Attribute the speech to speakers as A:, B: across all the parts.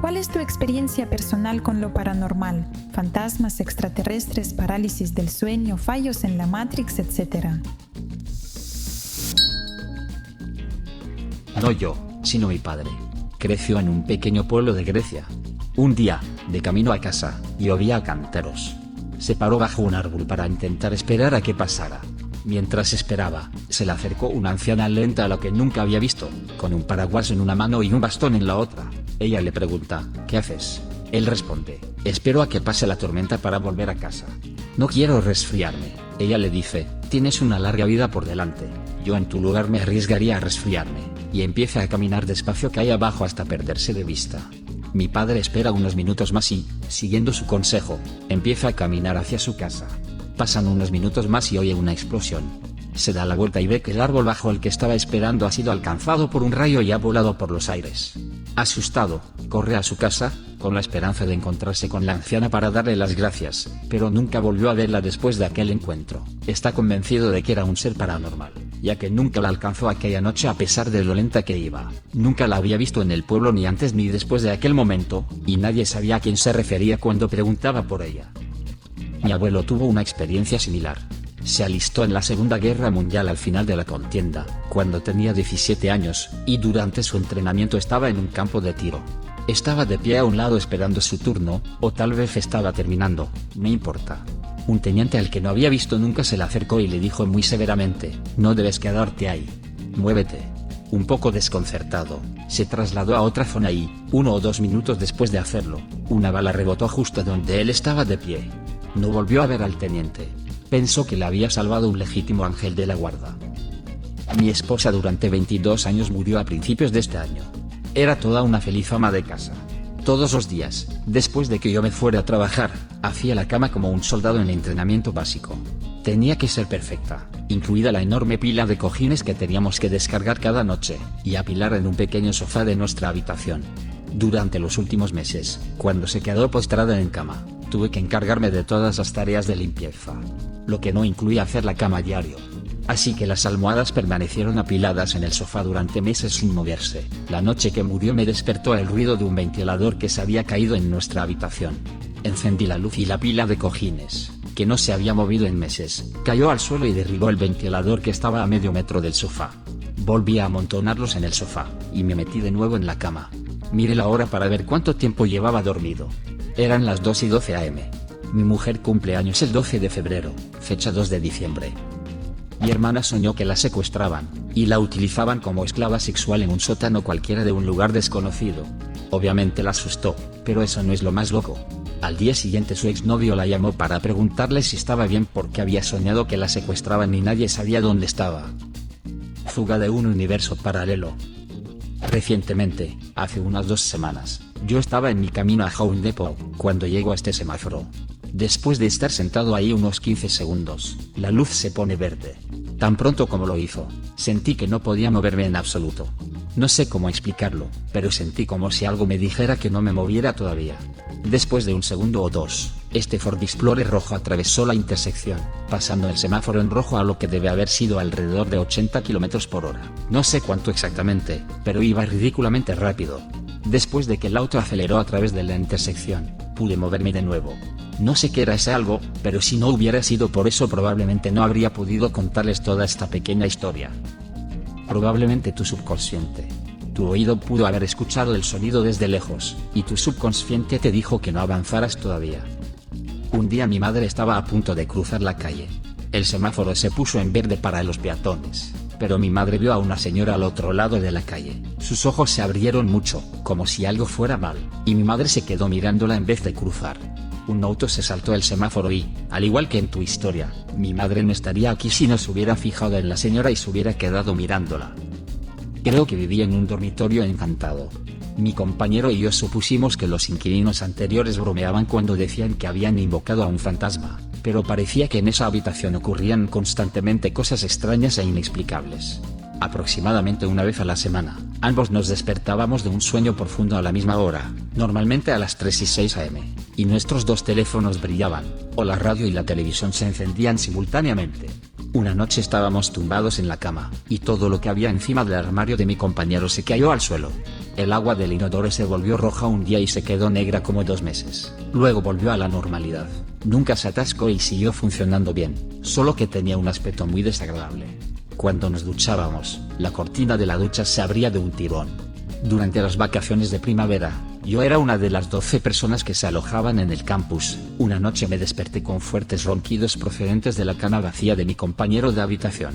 A: ¿Cuál es tu experiencia personal con lo paranormal? Fantasmas, extraterrestres, parálisis del sueño, fallos en la Matrix, etc.
B: No yo, sino mi padre. Creció en un pequeño pueblo de Grecia. Un día, de camino a casa, llovía a canteros. Se paró bajo un árbol para intentar esperar a que pasara. Mientras esperaba, se le acercó una anciana lenta a lo que nunca había visto, con un paraguas en una mano y un bastón en la otra. Ella le pregunta, ¿qué haces? Él responde, espero a que pase la tormenta para volver a casa. No quiero resfriarme. Ella le dice, tienes una larga vida por delante. Yo en tu lugar me arriesgaría a resfriarme. Y empieza a caminar despacio calle abajo hasta perderse de vista. Mi padre espera unos minutos más y, siguiendo su consejo, empieza a caminar hacia su casa. Pasan unos minutos más y oye una explosión. Se da la vuelta y ve que el árbol bajo el que estaba esperando ha sido alcanzado por un rayo y ha volado por los aires. Asustado, corre a su casa, con la esperanza de encontrarse con la anciana para darle las gracias, pero nunca volvió a verla después de aquel encuentro. Está convencido de que era un ser paranormal, ya que nunca la alcanzó aquella noche a pesar de lo lenta que iba. Nunca la había visto en el pueblo ni antes ni después de aquel momento, y nadie sabía a quién se refería cuando preguntaba por ella. Mi abuelo tuvo una experiencia similar. Se alistó en la Segunda Guerra Mundial al final de la contienda, cuando tenía 17 años, y durante su entrenamiento estaba en un campo de tiro. Estaba de pie a un lado esperando su turno, o tal vez estaba terminando, no importa. Un teniente al que no había visto nunca se le acercó y le dijo muy severamente, no debes quedarte ahí. Muévete. Un poco desconcertado, se trasladó a otra zona y, 1 o 2 minutos después de hacerlo, una bala rebotó justo donde él estaba de pie. No volvió a ver al teniente. Pensó que le había salvado un legítimo ángel de la guarda. Mi esposa durante 22 años murió a principios de este año. Era toda una feliz ama de casa. Todos los días, después de que yo me fuera a trabajar, hacía la cama como un soldado en entrenamiento básico. Tenía que ser perfecta, incluida la enorme pila de cojines que teníamos que descargar cada noche, y apilar en un pequeño sofá de nuestra habitación. Durante los últimos meses, cuando se quedó postrada en cama, tuve que encargarme de todas las tareas de limpieza, lo que no incluía hacer la cama diario. Así que las almohadas permanecieron apiladas en el sofá durante meses sin moverse. La noche que murió me despertó el ruido de un ventilador que se había caído en nuestra habitación. Encendí la luz y la pila de cojines, que no se había movido en meses, cayó al suelo y derribó el ventilador que estaba a medio metro del sofá. Volví a amontonarlos en el sofá, y me metí de nuevo en la cama. Miré la hora para ver cuánto tiempo llevaba dormido. Eran las 2:12 am. Mi mujer cumple años el 12 de febrero, fecha 2 de diciembre. Mi hermana soñó que la secuestraban, y la utilizaban como esclava sexual en un sótano cualquiera de un lugar desconocido. Obviamente la asustó, pero eso no es lo más loco. Al día siguiente su exnovio la llamó para preguntarle si estaba bien porque había soñado que la secuestraban y nadie sabía dónde estaba. Fuga de un universo paralelo. Recientemente, hace unas 2 semanas, yo estaba en mi camino a Home Depot, cuando llego a este semáforo. Después de estar sentado ahí unos 15 segundos, la luz se pone verde. Tan pronto como lo hizo, sentí que no podía moverme en absoluto. No sé cómo explicarlo, pero sentí como si algo me dijera que no me moviera todavía. Después de 1 segundo o 2, este Ford Explorer rojo atravesó la intersección, pasando el semáforo en rojo a lo que debe haber sido alrededor de 80 km/h. No sé cuánto exactamente, pero iba ridículamente rápido. Después de que el auto aceleró a través de la intersección, pude moverme de nuevo. No sé qué era ese algo, pero si no hubiera sido por eso probablemente no habría podido contarles toda esta pequeña historia. Probablemente tu subconsciente. Tu oído pudo haber escuchado el sonido desde lejos, y tu subconsciente te dijo que no avanzaras todavía. Un día mi madre estaba a punto de cruzar la calle. El semáforo se puso en verde para los peatones, pero mi madre vio a una señora al otro lado de la calle. Sus ojos se abrieron mucho, como si algo fuera mal, y mi madre se quedó mirándola en vez de cruzar. Un auto se saltó el semáforo y, al igual que en tu historia, mi madre no estaría aquí si no se hubiera fijado en la señora y se hubiera quedado mirándola. Creo que vivía en un dormitorio encantado. Mi compañero y yo supusimos que los inquilinos anteriores bromeaban cuando decían que habían invocado a un fantasma, pero parecía que en esa habitación ocurrían constantemente cosas extrañas e inexplicables. Aproximadamente una vez a la semana, ambos nos despertábamos de un sueño profundo a la misma hora, normalmente a las 3:06 am, y nuestros 2 teléfonos brillaban, o la radio y la televisión se encendían simultáneamente. Una noche estábamos tumbados en la cama, y todo lo que había encima del armario de mi compañero se cayó al suelo. El agua del inodoro se volvió roja un día y se quedó negra como 2 meses. Luego volvió a la normalidad. Nunca se atascó y siguió funcionando bien, solo que tenía un aspecto muy desagradable. Cuando nos duchábamos, la cortina de la ducha se abría de un tirón. Durante las vacaciones de primavera, yo era una de las 12 personas que se alojaban en el campus. Una noche me desperté con fuertes ronquidos procedentes de la cama vacía de mi compañero de habitación.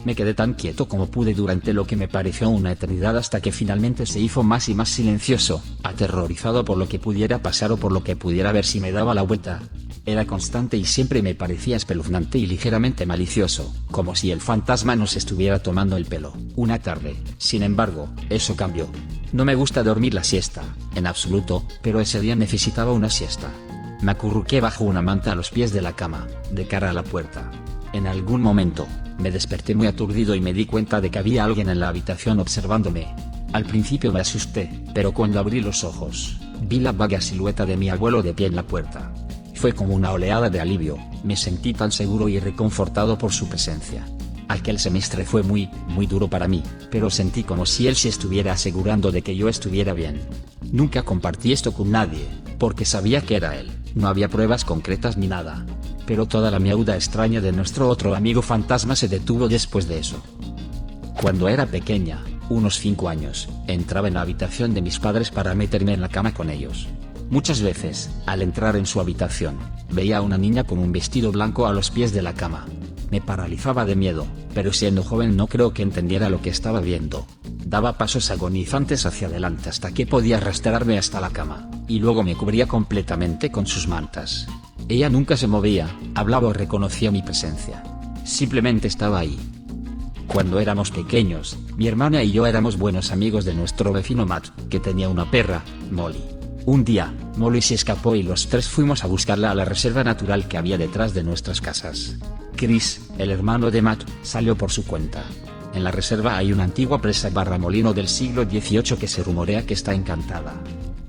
B: Me quedé tan quieto como pude durante lo que me pareció una eternidad hasta que finalmente se hizo más y más silencioso, aterrorizado por lo que pudiera pasar o por lo que pudiera ver si me daba la vuelta. Era constante y siempre me parecía espeluznante y ligeramente malicioso, como si el fantasma nos estuviera tomando el pelo. Una tarde, sin embargo, eso cambió. No me gusta dormir la siesta, en absoluto, pero ese día necesitaba una siesta. Me acurruqué bajo una manta a los pies de la cama, de cara a la puerta. En algún momento, me desperté muy aturdido y me di cuenta de que había alguien en la habitación observándome. Al principio me asusté, pero cuando abrí los ojos, vi la vaga silueta de mi abuelo de pie en la puerta. Fue como una oleada de alivio, me sentí tan seguro y reconfortado por su presencia. Aquel semestre fue muy duro para mí, pero sentí como si él se estuviera asegurando de que yo estuviera bien. Nunca compartí esto con nadie, porque sabía que era él, no había pruebas concretas ni nada. Pero toda la miauda extraña de nuestro otro amigo fantasma se detuvo después de eso. Cuando era pequeña, unos 5 años, entraba en la habitación de mis padres para meterme en la cama con ellos. Muchas veces, al entrar en su habitación, veía a una niña con un vestido blanco a los pies de la cama. Me paralizaba de miedo, pero siendo joven no creo que entendiera lo que estaba viendo. Daba pasos agonizantes hacia adelante hasta que podía arrastrarme hasta la cama, y luego me cubría completamente con sus mantas. Ella nunca se movía, hablaba o reconocía mi presencia. Simplemente estaba ahí. Cuando éramos pequeños, mi hermana y yo éramos buenos amigos de nuestro vecino Matt, que tenía una perra, Molly. Un día, Molly se escapó y los 3 fuimos a buscarla a la reserva natural que había detrás de nuestras casas. Chris, el hermano de Matt, salió por su cuenta. En la reserva hay una antigua presa molino del siglo XVIII que se rumorea que está encantada.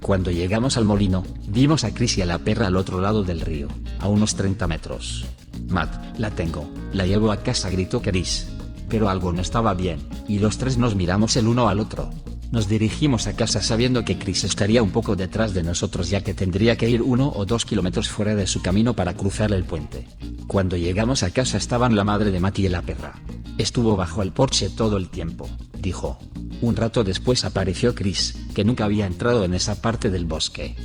B: Cuando llegamos al molino, vimos a Chris y a la perra al otro lado del río, a unos 30 metros. Matt, la tengo, la llevo a casa, gritó Chris. Pero algo no estaba bien, y los 3 nos miramos el uno al otro. Nos dirigimos a casa sabiendo que Chris estaría un poco detrás de nosotros ya que tendría que ir 1 o 2 kilómetros fuera de su camino para cruzar el puente. Cuando llegamos a casa estaban la madre de Matt y la perra. Estuvo bajo el porche todo el tiempo, dijo. Un rato después apareció Chris, que nunca había entrado en esa parte del bosque.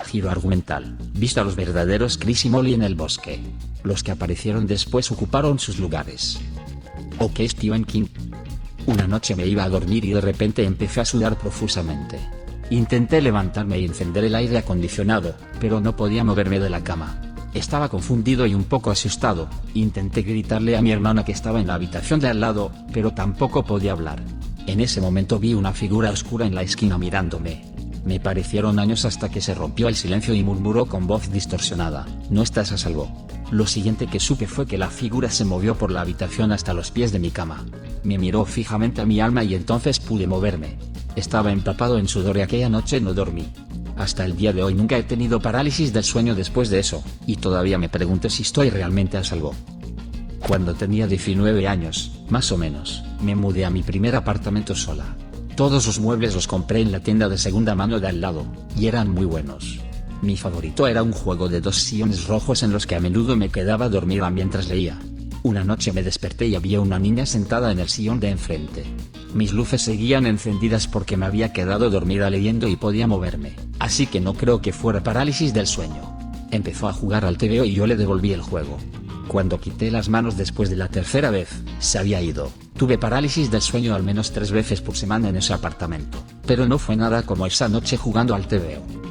B: Giro argumental. Visto a los verdaderos Chris y Molly en el bosque. Los que aparecieron después ocuparon sus lugares. Ok, Stephen King. Una noche me iba a dormir y de repente empecé a sudar profusamente. Intenté levantarme y encender el aire acondicionado, pero no podía moverme de la cama. Estaba confundido y un poco asustado. Intenté gritarle a mi hermana que estaba en la habitación de al lado, pero tampoco podía hablar. En ese momento vi una figura oscura en la esquina mirándome. Me parecieron años hasta que se rompió el silencio y murmuró con voz distorsionada: "No estás a salvo". Lo siguiente que supe fue que la figura se movió por la habitación hasta los pies de mi cama. Me miró fijamente a mi alma y entonces pude moverme. Estaba empapado en sudor y aquella noche no dormí. Hasta el día de hoy nunca he tenido parálisis del sueño después de eso, y todavía me pregunto si estoy realmente a salvo. Cuando tenía 19 años, más o menos, me mudé a mi primer apartamento sola. Todos los muebles los compré en la tienda de segunda mano de al lado, y eran muy buenos. Mi favorito era un juego de 2 sillones rojos en los que a menudo me quedaba dormida mientras leía. Una noche me desperté y había una niña sentada en el sillón de enfrente. Mis luces seguían encendidas porque me había quedado dormida leyendo y podía moverme, así que no creo que fuera parálisis del sueño. Empezó a jugar al TVO y yo le devolví el juego. Cuando quité las manos después de la tercera vez, se había ido. Tuve parálisis del sueño al menos 3 veces por semana en ese apartamento, pero no fue nada como esa noche jugando al TVO.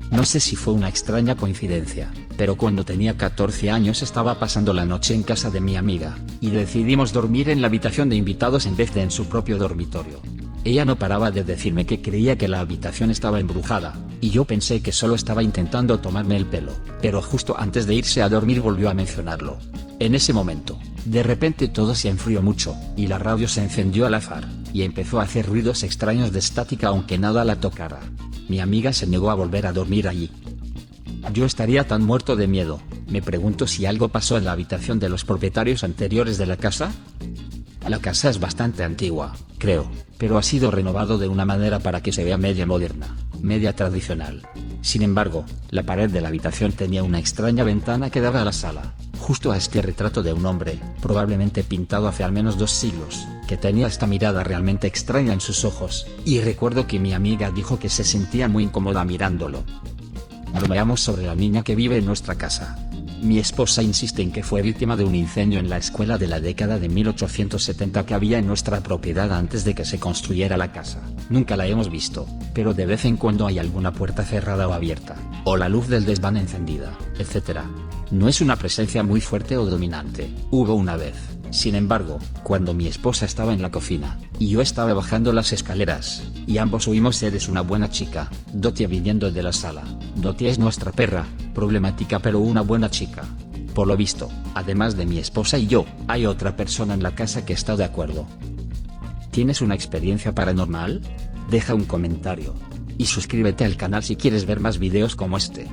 B: No sé si fue una extraña coincidencia, pero cuando tenía 14 años estaba pasando la noche en casa de mi amiga, y decidimos dormir en la habitación de invitados en vez de en su propio dormitorio. Ella no paraba de decirme que creía que la habitación estaba embrujada, y yo pensé que solo estaba intentando tomarme el pelo, pero justo antes de irse a dormir volvió a mencionarlo. En ese momento, de repente todo se enfrió mucho, y la radio se encendió al azar, y empezó a hacer ruidos extraños de estática aunque nada la tocara. Mi amiga se negó a volver a dormir allí. Yo estaría tan muerto de miedo. Me pregunto si algo pasó en la habitación de los propietarios anteriores de la casa. La casa es bastante antigua, creo. pero ha sido renovado de una manera para que se vea media moderna, media tradicional. Sin embargo, la pared de la habitación tenía una extraña ventana que daba a la sala, justo a este retrato de un hombre, probablemente pintado hace al menos 2 siglos, que tenía esta mirada realmente extraña en sus ojos, y recuerdo que mi amiga dijo que se sentía muy incómoda mirándolo. Bromeamos sobre la niña que vive en nuestra casa. Mi esposa insiste en que fue víctima de un incendio en la escuela de la década de 1870 que había en nuestra propiedad antes de que se construyera la casa. Nunca la hemos visto, pero de vez en cuando hay alguna puerta cerrada o abierta, o la luz del desván encendida, etc. No es una presencia muy fuerte o dominante. Hubo una vez, sin embargo, cuando mi esposa estaba en la cocina, y yo estaba bajando las escaleras, y ambos oímos "Eres una buena chica", Dotia viniendo de la sala. Dotia es nuestra perra, problemática pero una buena chica. Por lo visto, además de mi esposa y yo, hay otra persona en la casa que está de acuerdo. ¿Tienes una experiencia paranormal? Deja un comentario. Y suscríbete al canal si quieres ver más videos como este.